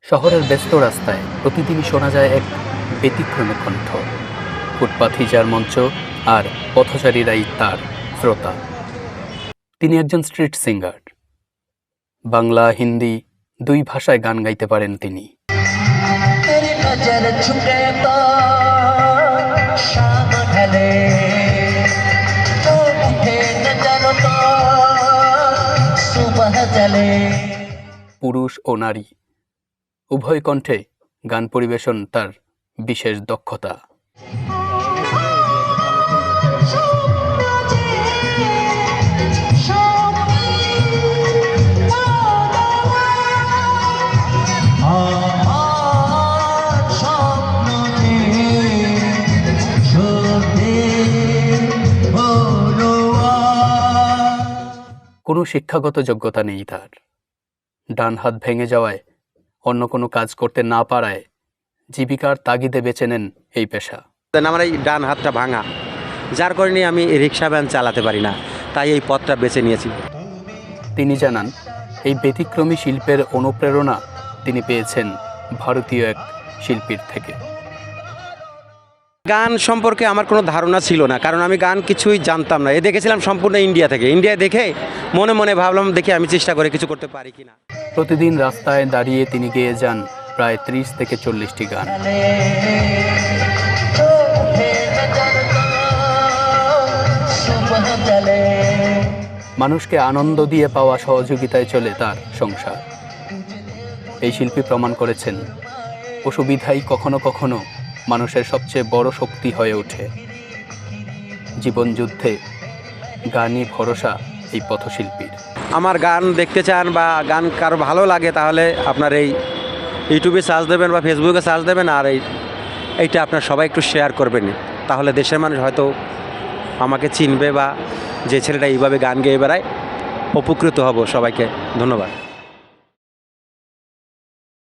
শহরের ব্যস্ত রাস্তায় প্রতিদিনই শোনা যায় এক ব্যতিক্রমী কণ্ঠ। ফুটপাথই যার মঞ্চ, আর পথচারীরাই তার শ্রোতা। তিনি একজন স্ট্রিট সিঙ্গার। বাংলা, হিন্দি দুই ভাষায় গান গাইতে পারেন তিনি। পুরুষ ও নারী উভয় কণ্ঠে গান পরিবেশন তার বিশেষ দক্ষতা। কোনো শিক্ষাগত যোগ্যতা নেই তার। ডান হাত ভেঙে যাওয়ায়, অন্য কোনো কাজ করতে না পারায় জীবিকার তাগিদে বেছে নেন এই পেশা। আমার এই ডান হাতটা ভাঙা, যার কারণে আমি রিক্সা ভ্যান চালাতে পারি না, তাই এই পথটা বেছে নিয়েছি। তিনি জানান, এই ব্যতিক্রমী শিল্পের অনুপ্রেরণা তিনি পেয়েছেন ভারতীয় এক শিল্পীর থেকে। গান সম্পর্কে আমার কোনো ধারণা ছিল না, কারণ আমি গান কিছুই জানতাম না। দেখেছিলাম সম্পূর্ণ ইন্ডিয়া থেকে। ইন্ডিয়ায় দেখে মনে মনে ভাবলাম দেখি আমি চেষ্টা করে কিছু করতে পারি কিনা। প্রতিদিন রাস্তায় দাঁড়িয়ে তিনি গেয়ে যান প্রায় 30 থেকে 40টি গান। মানুষকে আনন্দ দিয়ে পাওয়া সহযোগিতায় চলে তার সংসার। এই শিল্পী প্রমাণ করেছেন, অসুবিধাই কখনো কখনো মানুষের সবচেয়ে বড় শক্তি হয়ে ওঠে। জীবনযুদ্ধে গানই ভরসা এই পথশিল্পীর। আমার গান দেখতে চান বা গান কারো ভালো লাগে, তাহলে আপনার এই ইউটিউবে সার্চ দেবেন বা ফেসবুকে সার্চ দেবেন, আর এইটা আপনার সবাই একটু শেয়ার করবেন, তাহলে দেশের মানুষ হয়তো আমাকে চিনবে বা যে ছেলেটা এইভাবে গান গেয়ে বেড়ায় উপকৃত হব। সবাইকে ধন্যবাদ।